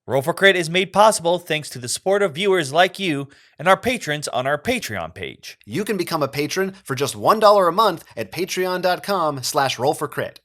Roll for Crit is made possible thanks to the support of viewers like you and our patrons on our Patreon page. You can become a patron for just $1 a month at patreon.com/rollforcrit.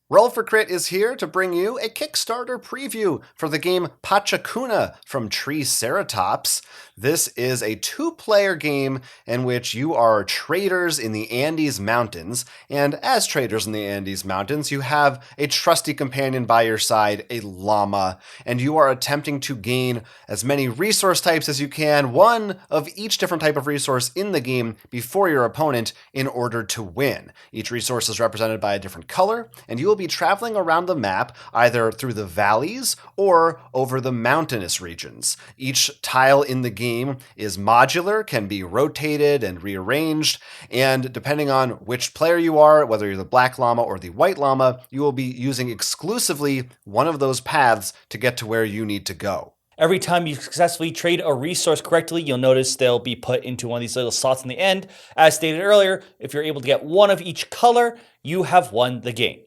Roll for Crit is here to bring you a Kickstarter preview for the game Pachacuna from Triceratops. This is a 2-player game in which you are traders in the Andes Mountains, and as traders in the Andes Mountains, you have a trusty companion by your side, a llama, and you are attempting to gain as many resource types as you can, one of each different type of resource in the game before your opponent in order to win. Each resource is represented by a different color, and you will be traveling around the map either through the valleys or over the mountainous regions. Each tile in the game is modular, can be rotated and rearranged, and depending on which player you are, whether you're the black llama or the white llama, you will be using exclusively one of those paths to get to where you need to go. Every time you successfully trade a resource correctly, you'll notice they'll be put into one of these little slots in the end. As stated earlier, if you're able to get one of each color, you have won the game.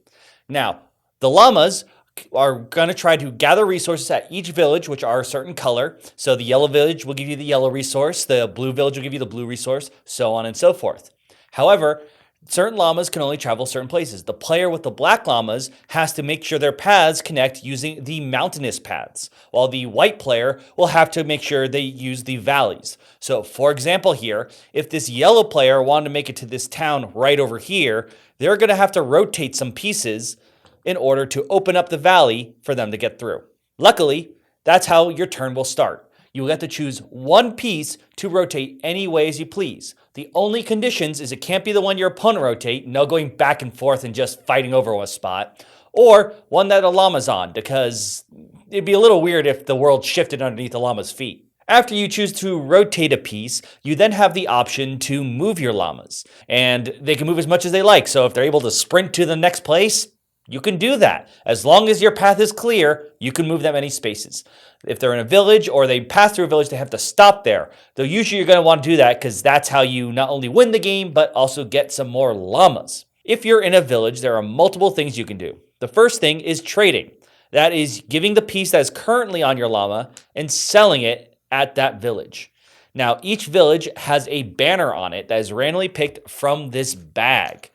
Now, the llamas are going to try to gather resources at each village, which are a certain color. So the yellow village will give you the yellow resource, the blue village will give you the blue resource, so on and so forth. However, certain llamas can only travel certain places. The player with the black llamas has to make sure their paths connect using the mountainous paths, while the white player will have to make sure they use the valleys. So for example here, if this yellow player wanted to make it to this town right over here, they're going to have to rotate some pieces in order to open up the valley for them to get through. Luckily, that's how your turn will start. You will get to choose one piece to rotate any way as you please. The only conditions is it can't be the one your opponent rotate, no going back and forth and just fighting over a spot, or one that a llama's on, because it'd be a little weird if the world shifted underneath the llama's feet. After you choose to rotate a piece, you then have the option to move your llamas, and they can move as much as they like. So if they're able to sprint to the next place, you can do that. As long as your path is clear, you can move that many spaces. If they're in a village or they pass through a village, they have to stop there. Though usually you're going to want to do that because that's how you not only win the game, but also get some more llamas. If you're in a village, there are multiple things you can do. The first thing is trading. That is giving the piece that is currently on your llama and selling it at that village. Now, each village has a banner on it that is randomly picked from this bag.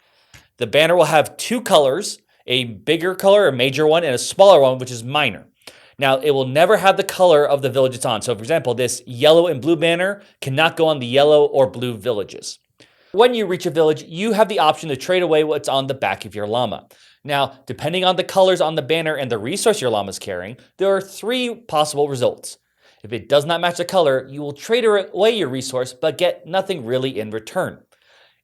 The banner will have 2 colors, a bigger color, a major one, and a smaller one, which is minor. Now, it will never have the color of the village it's on. So, for example, this yellow and blue banner cannot go on the yellow or blue villages. When you reach a village, you have the option to trade away what's on the back of your llama. Now, depending on the colors on the banner and the resource your llama is carrying, there are 3 possible results. If it does not match the color, you will trade away your resource, but get nothing really in return.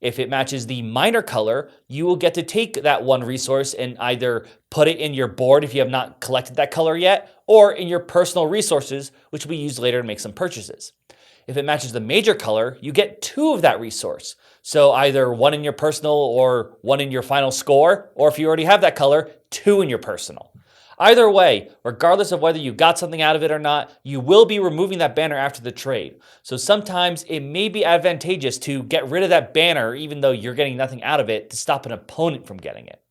If it matches the minor color, you will get to take that one resource and either put it in your board if you have not collected that color yet, or in your personal resources, which will be used later to make some purchases. If it matches the major color, you get 2 of that resource. So either 1 in your personal or 1 in your final score, or if you already have that color, 2 in your personal. Either way, regardless of whether you got something out of it or not, you will be removing that banner after the trade. So sometimes it may be advantageous to get rid of that banner even though you're getting nothing out of it to stop an opponent from getting it.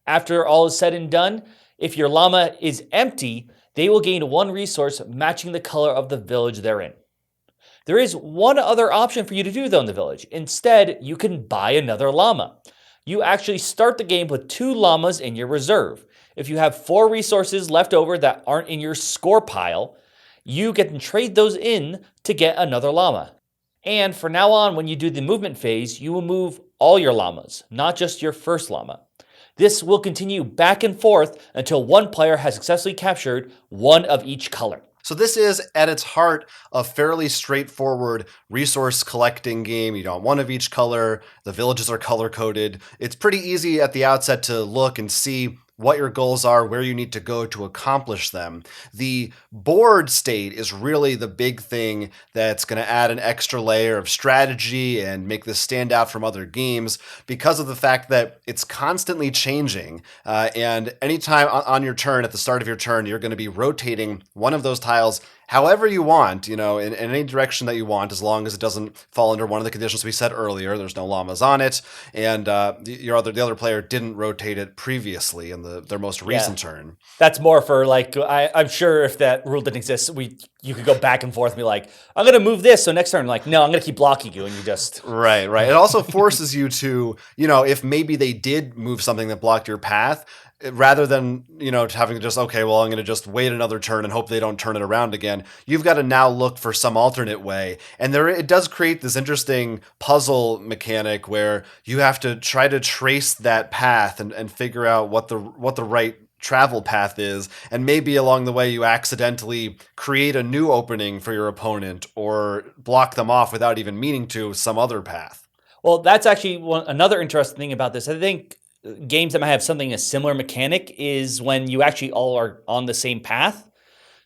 After all is said and done, if your llama is empty, they will gain 1 resource matching the color of the village they're in. There is one other option for you to do though in the village. Instead, you can buy another llama. You actually start the game with 2 llamas in your reserve. If you have 4 resources left over that aren't in your score pile, you can trade those in to get another llama. And from now on, when you do the movement phase, you will move all your llamas, not just your first llama. This will continue back and forth until one player has successfully captured 1 of each color. So this is, at its heart, a fairly straightforward resource collecting game. You want 1 of each color. The villages are color-coded. It's pretty easy at the outset to look and see what your goals are, where you need to go to accomplish them. The board state is really the big thing that's going to add an extra layer of strategy and make this stand out from other games because of the fact that it's constantly changing. And anytime on your turn, at the start of your turn, you're going to be rotating one of those tiles however you want, in any direction that you want, as long as it doesn't fall under one of the conditions we said earlier. There's no llamas on it, and the other player didn't rotate it previously in their most recent turn. That's more for like, I'm sure if that rule didn't exist, you could go back and forth and be like, I'm going to move this. So next turn, like, no, I'm going to keep blocking you. And you just. Right. It also forces you to, if maybe they did move something that blocked your path, rather than, having to just, okay, well, I'm going to just wait another turn and hope they don't turn it around again. You've got to now look for some alternate way. And it does create this interesting puzzle mechanic where you have to try to trace that path and figure out what the right travel path is, and maybe along the way you accidentally create a new opening for your opponent or block them off without even meaning to some other path. Well, that's actually another interesting thing about this. I think games that might have something a similar mechanic is when you actually all are on the same path.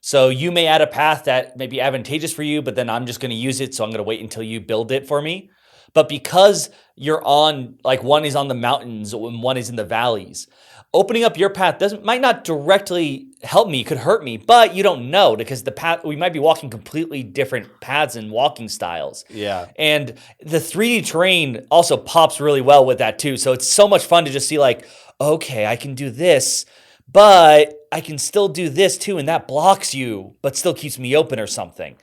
So you may add a path that may be advantageous for you, but then I'm just going to use it, so I'm going to wait until you build it for me. But because you're on, like, one is on the mountains and one is in the valleys, opening up your path might not directly help me, could hurt me, but you don't know, because the path, we might be walking completely different paths and walking styles. Yeah. And the 3D terrain also pops really well with that too. So it's so much fun to just see, like, okay, I can do this, but I can still do this too, and that blocks you, but still keeps me open or something.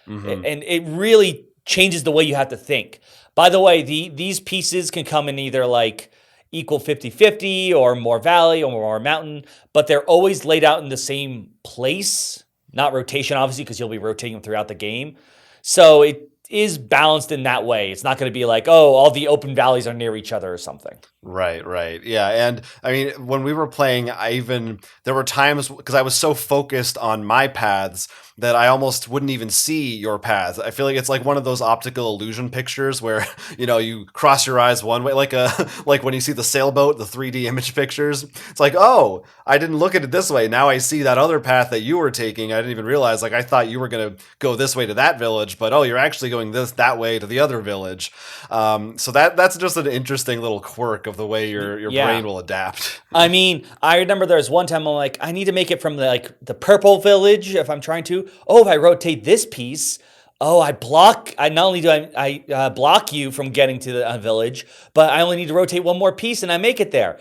Mm-hmm. And it really changes the way you have to think. By the way, these pieces can come in either like equal 50-50 or more valley or more mountain, but they're always laid out in the same place, not rotation, obviously, because you'll be rotating them throughout the game. So it is balanced in that way. It's not going to be like, oh, all the open valleys are near each other or something. Right. Yeah. And I mean, when we were playing, there were times, because I was so focused on my paths that I almost wouldn't even see your paths. I feel like it's like one of those optical illusion pictures where, you cross your eyes one way, like when you see the sailboat, the 3D image pictures. It's like, oh, I didn't look at it this way. Now I see that other path that you were taking. I didn't even realize, like, I thought you were going to go this way to that village, but oh, you're actually going that way to the other village. So that's just an interesting little quirk of the way your brain will adapt. I mean, I remember there was one time I'm like, I need to make it from the purple village if I'm trying to. Oh, if I rotate this piece, not only do I block you from getting to the village, but I only need to rotate one more piece and I make it there.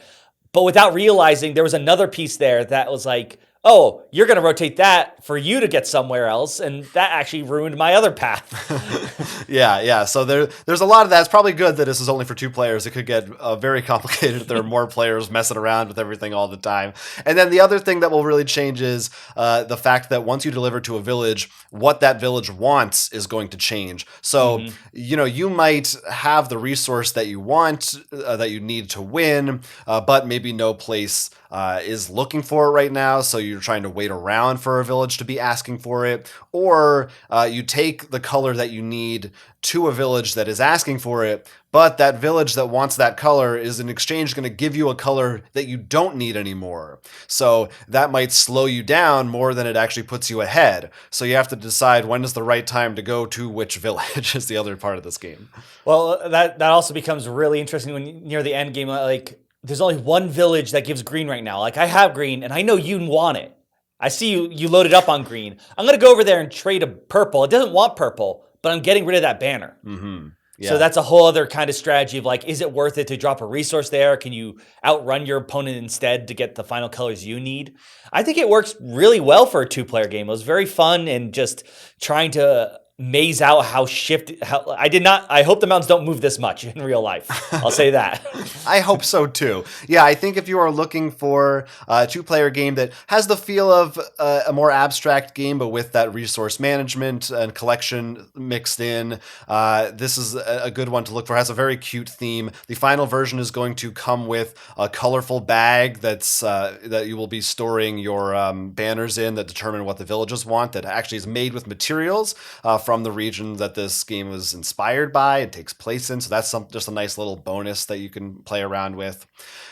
But without realizing, there was another piece there that was like, oh, you're going to rotate that for you to get somewhere else, and that actually ruined my other path. Yeah. So there's a lot of that. It's probably good that this is only for 2 players. It could get very complicated if there are more players messing around with everything all the time. And then the other thing that will really change is the fact that once you deliver to a village, what that village wants is going to change. So, you might have the resource that you want, that you need to win, but maybe no place is looking for it right now, so you're trying to wait around for a village to be asking for it, or you take the color that you need to a village that is asking for it, but that village that wants that color is in exchange going to give you a color that you don't need anymore. So that might slow you down more than it actually puts you ahead. So you have to decide when is the right time to go to which village is the other part of this game. Well, that also becomes really interesting when near the end game, like, there's only one village that gives green right now. Like, I have green, and I know you want it. I see you loaded up on green. I'm going to go over there and trade a purple. It doesn't want purple, but I'm getting rid of that banner. Mm-hmm. Yeah. So that's a whole other kind of strategy of, like, is it worth it to drop a resource there? Can you outrun your opponent instead to get the final colors you need? I think it works really well for a 2-player game. It was very fun, and just trying to maze out I hope the mountains don't move this much in real life. I'll say that. I hope so too. Yeah, I think if you are looking for a 2-player game that has the feel of a more abstract game, but with that resource management and collection mixed in, this is a good one to look for. It has a very cute theme. The final version is going to come with a colorful bag that you will be storing your banners in that determine what the villages want, that actually is made with materials from from the region that this game was inspired by. It takes place in, so that's just a nice little bonus that you can play around with.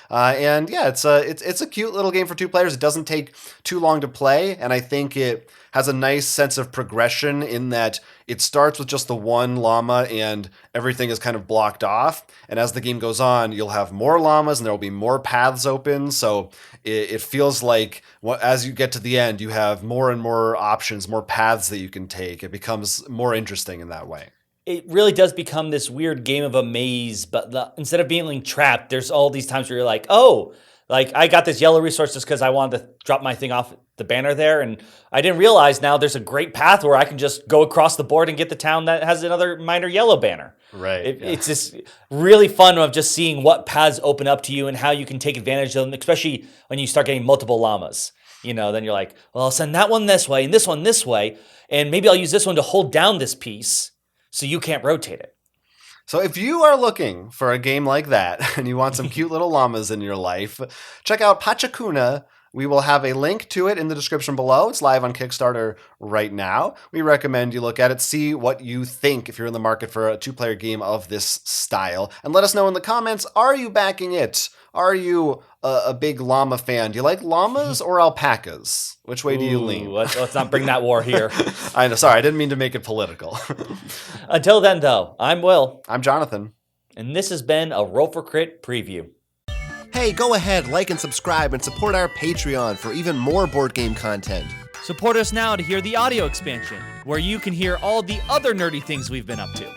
And yeah, it's a cute little game for 2 players. It doesn't take too long to play, and I think it has a nice sense of progression in that it starts with just the one llama and everything is kind of blocked off. And as the game goes on, you'll have more llamas and there will be more paths open. So it feels like as you get to the end, you have more and more options, more paths that you can take. It becomes more interesting in that way. It really does become this weird game of a maze, but instead of being trapped, there's all these times where you're like, oh, like I got this yellow resource just because I wanted to drop my thing off the banner there, and I didn't realize now there's a great path where I can just go across the board and get the town that has another minor yellow banner. Right. It's just really fun of just seeing what paths open up to you and how you can take advantage of them, especially when you start getting multiple llamas. Then you're like, well, I'll send that one this way and this one this way, and maybe I'll use this one to hold down this piece so you can't rotate it. So if you are looking for a game like that and you want some cute little llamas in your life, check out Pachacuna. We will have a link to it in the description below. It's live on Kickstarter right now. We recommend you look at it, see what you think if you're in the market for a 2-player game of this style. And let us know in the comments, are you backing it? Are you a big llama fan? Do you like llamas or alpacas? Which way do you lean? Let's not bring that war here. I know, sorry, I didn't mean to make it political. Until then, though, I'm Will. I'm Jonathan. And this has been a Roll for Crit preview. Hey, go ahead, like and subscribe, and support our Patreon for even more board game content. Support us now to hear the audio expansion, where you can hear all the other nerdy things we've been up to.